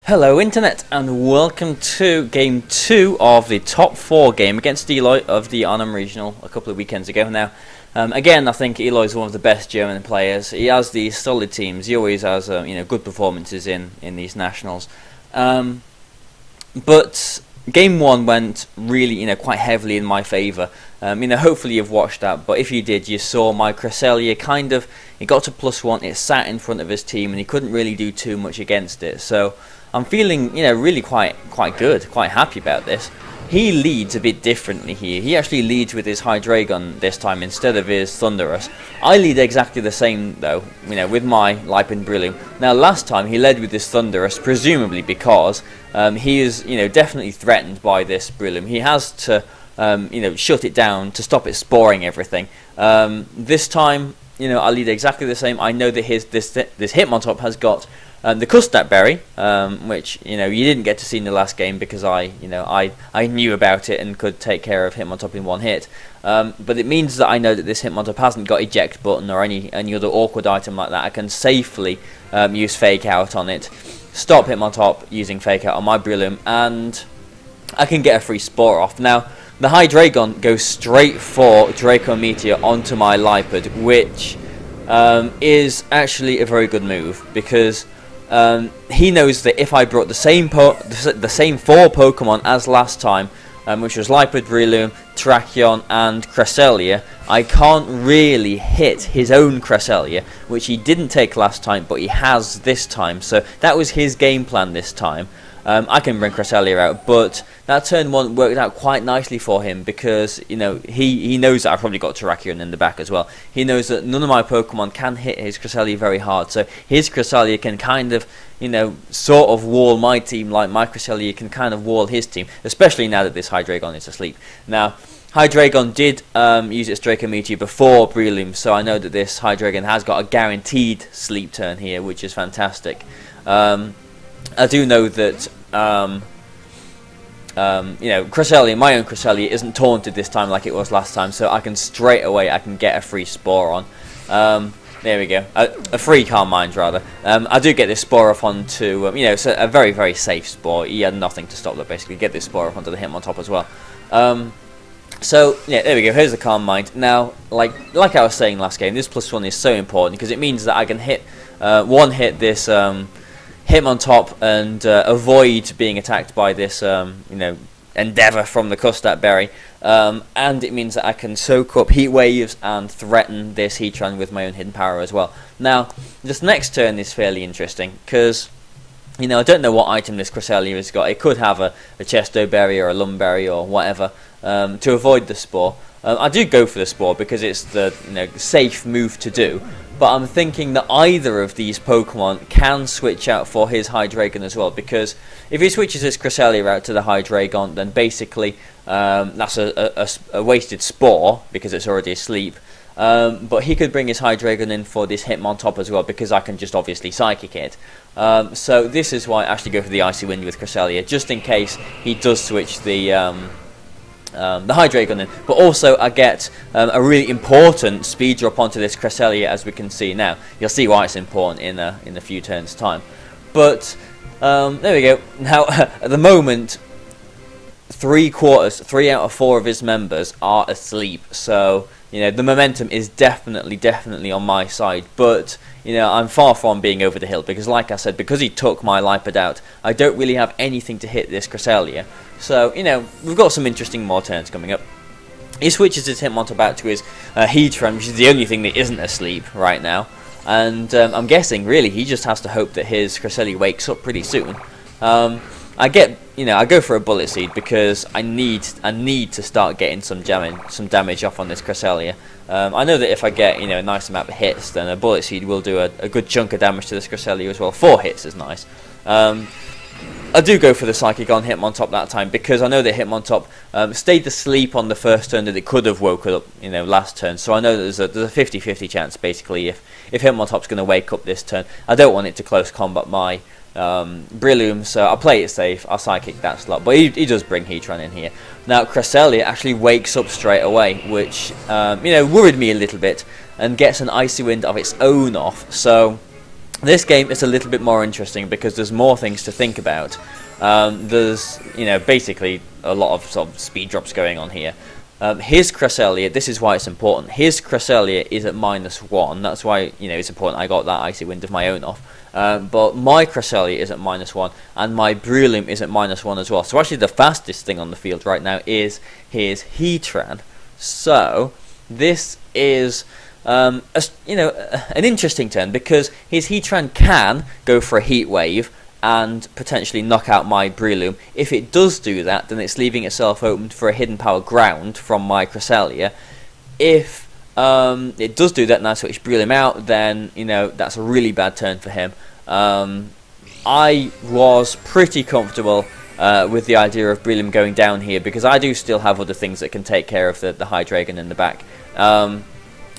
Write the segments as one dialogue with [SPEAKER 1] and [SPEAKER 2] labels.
[SPEAKER 1] Hello Internet, and welcome to Game 2 of the top 4 game against Eloy of the Arnhem Regional a couple of weekends ago now. Again, I think Eloy is one of the best German players. He has these solid teams. He always has good performances in these nationals. But Game 1 went really quite heavily in my favour. Hopefully you've watched that, but if you did, you saw my Cresselia it got to +1, it sat in front of his team and he couldn't really do too much against it. So I'm feeling, really quite good, quite happy about this. He leads a bit differently here. He actually leads with his Hydreigon this time instead of his Thunderous. I lead exactly the same though, with my Lipin Breloom. Now last time he led with his Thunderous, presumably because he is, definitely threatened by this Breloom. He has to, shut it down to stop it sporing everything. This time, I lead exactly the same. I know that this Hitmontop has got the Custap Berry, which you didn't get to see in the last game because I knew about it and could take care of Hitmontop in one hit. But it means that I know that this Hitmontop hasn't got eject button or any other awkward item like that. I can safely use Fake Out on it, stop Hitmontop using Fake Out on my Breloom, and I can get a free Spore off. Now the Hydreigon goes straight for Draco Meteor onto my Lipid, which is actually a very good move because he knows that if I brought the same 4 Pokemon as last time, which was Lipid, Breloom, Terrakion and Cresselia, I can't really hit his own Cresselia, which he didn't take last time but he has this time. So that was his game plan this time. I can bring Cresselia out, but that turn 1 worked out quite nicely for him because he knows that I've probably got Terrakion in the back as well. He knows that none of my Pokemon can hit his Cresselia very hard, so his Cresselia can kind of sort of wall my team like my Cresselia can kind of wall his team, especially now that this Hydreigon is asleep. Now Hydreigon did use its Draco Meteor before Breloom, so I know that this Hydreigon has got a guaranteed sleep turn here, which is fantastic. I do know that Cresselia, my own Cresselia, isn't taunted this time like it was last time, so I can straight away get a free Spore on. There we go, a free Calm Mind rather. I do get this Spore off onto it's a very, very safe Spore. He had nothing to stop that basically. Get this Spore off onto the Hitmontop as well. So yeah, there we go. Here's the Calm Mind. Now, like I was saying last game, this +1 is so important because it means that I can hit one-hit this Hitmontop and avoid being attacked by this Endeavour from the Custap Berry, and it means that I can soak up Heat Waves and threaten this Heatran with my own hidden power as well. Now this next turn is fairly interesting because I don't know what item this Cresselia has got. It could have a Chesto Berry or a Lumberry or whatever to avoid the Spore. I do go for the Spore because it's the safe move to do, but I'm thinking that either of these Pokemon can switch out for his Hydreigon as well, because if he switches his Cresselia out to the Hydreigon, then basically that's a wasted Spore because it's already asleep. But he could bring his Hydreigon in for this Hitmontop as well because I can just obviously Psychic it. So this is why I actually go for the Icy Wind with Cresselia, just in case he does switch the Hydreigon in, but also I get a really important speed drop onto this Cresselia, as we can see now. You'll see why it's important in a few turns time. But there we go. Now at the moment, 3 out of 4 of his members are asleep, so the momentum is definitely on my side. But I'm far from being over the hill because, like I said, because he took my Lipid out, I don't really have anything to hit this Cresselia. So we've got some interesting more turns coming up. He switches his Hitmontop out to his Heatran, which is the only thing that isn't asleep right now. And I'm guessing really he just has to hope that his Cresselia wakes up pretty soon. I go for a Bullet Seed because I need to start getting some damage off on this Cresselia. I know that if I get a nice amount of hits, then a Bullet Seed will do a good chunk of damage to this Cresselia as well. 4 hits is nice. I do go for the Psychic on Hitmontop that time because I know that Hitmontop stayed asleep on the first turn that it could have woken up last turn. So I know that there's a 50-50 chance basically if Hitmontop's going to wake up this turn. I don't want it to close combat my Breloom, so I'll play it safe. I'll Psychic that slot, but he does bring Heatran in here. Now Cresselia actually wakes up straight away, which worried me a little bit, and gets an Icy Wind of its own off. So This game is a little bit more interesting because there's more things to think about. There's, basically a lot of sort of speed drops going on here. His Cresselia, this is why it's important. His Cresselia is at -1. That's why, it's important I got that Icy Wind of my own off. But my Cresselia is at -1, and my Breloom is at -1 as well. So actually the fastest thing on the field right now is his Heatran. So this is an interesting turn, because his Heatran can go for a Heat Wave and potentially knock out my Breloom. If it does do that, then it's leaving itself open for a Hidden Power Ground from my Cresselia. If it does do that and I switch Breloom out, then that's a really bad turn for him. I was pretty comfortable with the idea of Breloom going down here, because I do still have other things that can take care of the Hydreigon in the back.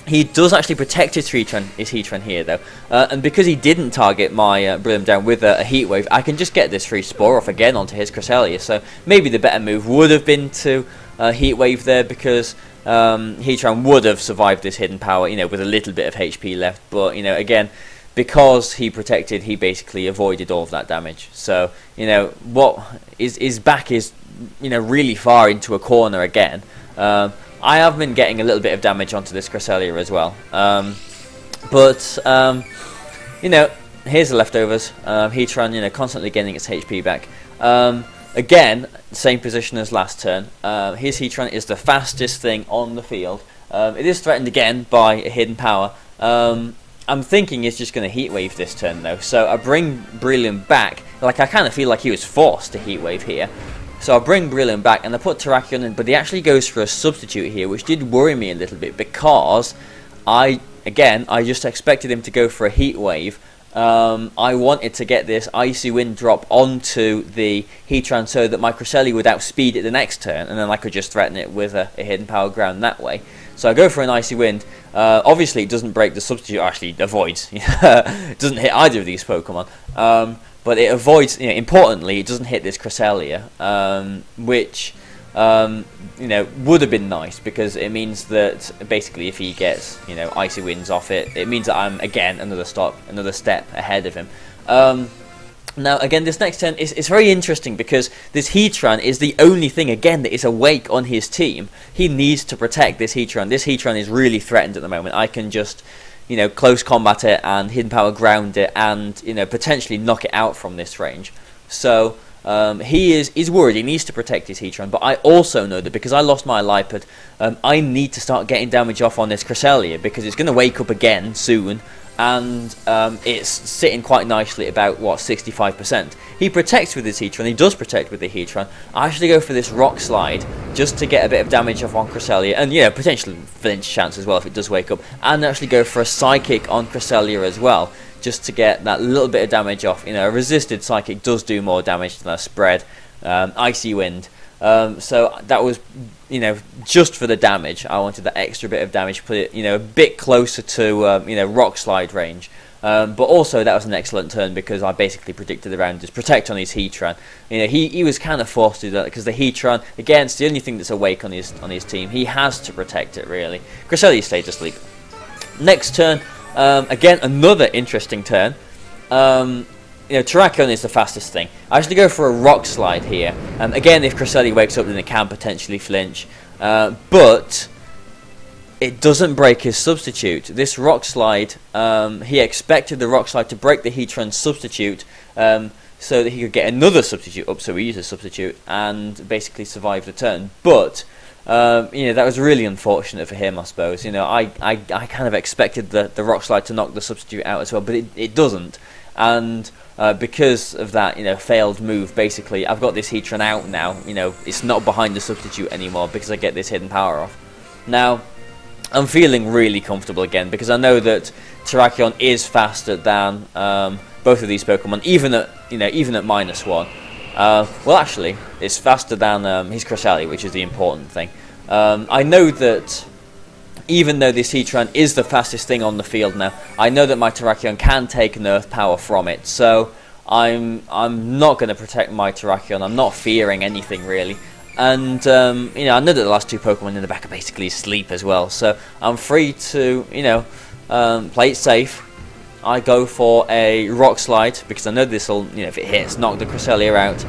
[SPEAKER 1] He does actually protect his Heatran here, though. And because he didn't target my Breloom down with a Heat Wave, I can just get this free Spore off again onto his Cresselia. So maybe the better move would have been to Heat Wave there, because Heatran would have survived this Hidden Power, with a little bit of HP left. But, again, because he protected, he basically avoided all of that damage. So, what his back is, really far into a corner again. I have been getting a little bit of damage onto this Cresselia as well. Here's the leftovers. Heatran, constantly getting its HP back. Again, same position as last turn. His Heatran is the fastest thing on the field. It is threatened again by a Hidden Power. I'm thinking it's just going to Heat Wave this turn, though. So I bring Breloom back. I kind of feel like he was forced to Heat Wave here. So I bring Breloom back and I put Terrakion in, but he actually goes for a substitute here, which did worry me a little bit, because I just expected him to go for a Heat Wave. I wanted to get this Icy Wind drop onto the Heatran so that my Cresselia would outspeed it the next turn, and then I could just threaten it with a Hidden Power Ground that way. So I go for an Icy Wind. Obviously it doesn't break the substitute, actually avoids. It doesn't hit either of these Pokemon. But it avoids, importantly, it doesn't hit this Cresselia, which, would have been nice, because it means that basically if he gets, Icy Winds off it, it means that I'm, again, another step ahead of him. Now, again, this next turn is very interesting, because this Heatran is the only thing, again, that is awake on his team. He needs to protect this Heatran. This Heatran is really threatened at the moment. I can just, close combat it and Hidden Power Ground it and, potentially knock it out from this range. So, he's worried. He needs to protect his Heatran, but I also know that because I lost my Lipad, I need to start getting damage off on this Cresselia, because it's going to wake up again soon, and it's sitting quite nicely at about, 65%. He protects with his Heatran, he does protect with the Heatran. I actually go for this Rock Slide, just to get a bit of damage off on Cresselia, and potentially flinch chance as well if it does wake up, and actually go for a Psychic on Cresselia as well, just to get that little bit of damage off. A resisted Psychic does do more damage than a spread Icy Wind. So that was, just for the damage. I wanted that extra bit of damage, put it, a bit closer to, Rock Slide range. But also that was an excellent turn, because I basically predicted around just protect on his Heatran. He was kind of forced to do that, because the Heatran, again, it's the only thing that's awake on his team. He has to protect it, really. Cresselia stayed asleep. Next turn, again, another interesting turn. Terrakion is the fastest thing. I actually go for a Rock Slide here. Again, if Cresselia wakes up, then it can potentially flinch. But it doesn't break his substitute. This Rock Slide, he expected the Rock Slide to break the Heatran substitute, so that he could get another substitute up, so he used a substitute, and basically survive the turn. But that was really unfortunate for him, I suppose. I kind of expected the Rock Slide to knock the substitute out as well, but it doesn't. And because of that, failed move, basically, I've got this Heatran out now. It's not behind the substitute anymore, because I get this Hidden Power off. Now, I'm feeling really comfortable again, because I know that Terrakion is faster than both of these Pokemon, even at -1. Well, actually, it's faster than his Cresselia, which is the important thing. I know that even though this Heatran is the fastest thing on the field now, I know that my Terrakion can take Nerf power from it. So I'm not going to protect my Terrakion. I'm not fearing anything really. And I know that the last two Pokemon in the back are basically asleep as well. So I'm free to play it safe. I go for a Rock Slide, because I know this will, if it hits, knock the Cresselia out.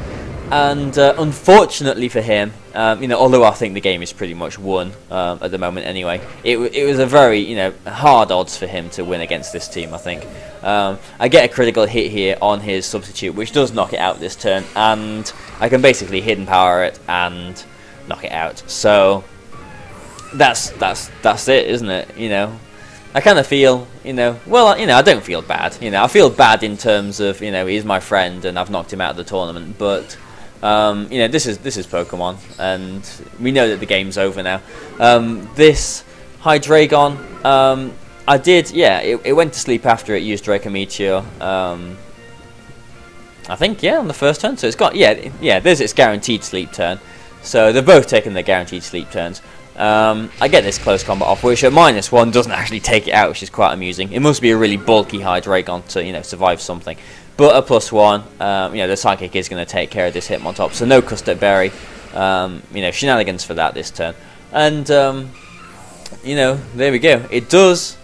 [SPEAKER 1] And unfortunately for him, although I think the game is pretty much won at the moment anyway, it was a very, hard odds for him to win against this team, I think. I get a critical hit here on his substitute, which does knock it out this turn, and I can basically hidden power it and knock it out. So that's it, isn't it? I kind of feel, I don't feel bad. I feel bad in terms of, he's my friend and I've knocked him out of the tournament, but this is Pokemon, and we know that the game's over now. This Hydreigon, I did, it went to sleep after it used Draco Meteor. I think, on the first turn. So it's got, there's its guaranteed sleep turn. So they've both taken their guaranteed sleep turns. I get this close combat off, which at -1 doesn't actually take it out, which is quite amusing. It must be a really bulky Hydreigon to survive something. But at +1, the Psychic is going to take care of this Hitmontop, so no Custard Berry. Shenanigans for that this turn. And there we go. It does.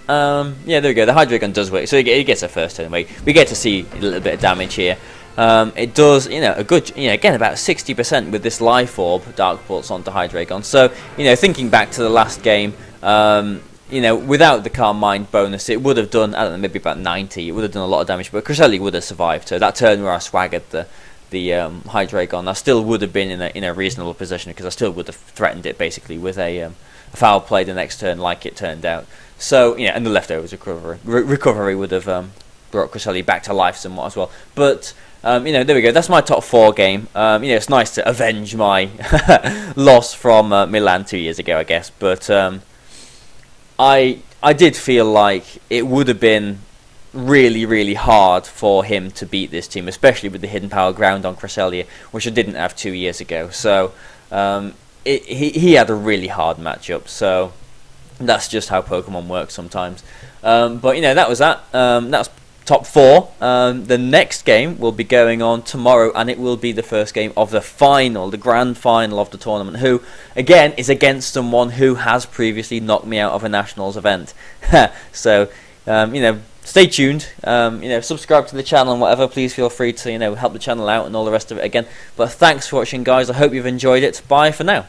[SPEAKER 1] There we go. The Hydreigon does work, so it gets a first turn away. We get to see a little bit of damage here. It does, a good, again about 60% with this Life Orb Dark Pulse onto Hydreigon. So, thinking back to the last game, without the Calm Mind bonus, it would have done, I don't know, maybe about 90. It would have done a lot of damage, but Cresselia would have survived. So that turn where I swaggered the Hydreigon, I still would have been in a reasonable position, because I still would have threatened it basically with a foul play the next turn, like it turned out. So, and the leftovers recovery would have brought Cresselia back to life somewhat as well. But there we go. That's my top 4 game. It's nice to avenge my loss from Milan 2 years ago, I guess. But I did feel like it would have been really, really hard for him to beat this team, especially with the hidden power ground on Cresselia, which I didn't have 2 years ago. So he had a really hard matchup. So that's just how Pokemon works sometimes. But that was that. That's top 4. The next game will be going on tomorrow, and it will be the first game of the final, the grand final of the tournament, who again is against someone who has previously knocked me out of a nationals event. So stay tuned, subscribe to the channel and whatever. Please feel free to help the channel out and all the rest of it again. But thanks for watching, guys. I hope you've enjoyed it. Bye for now.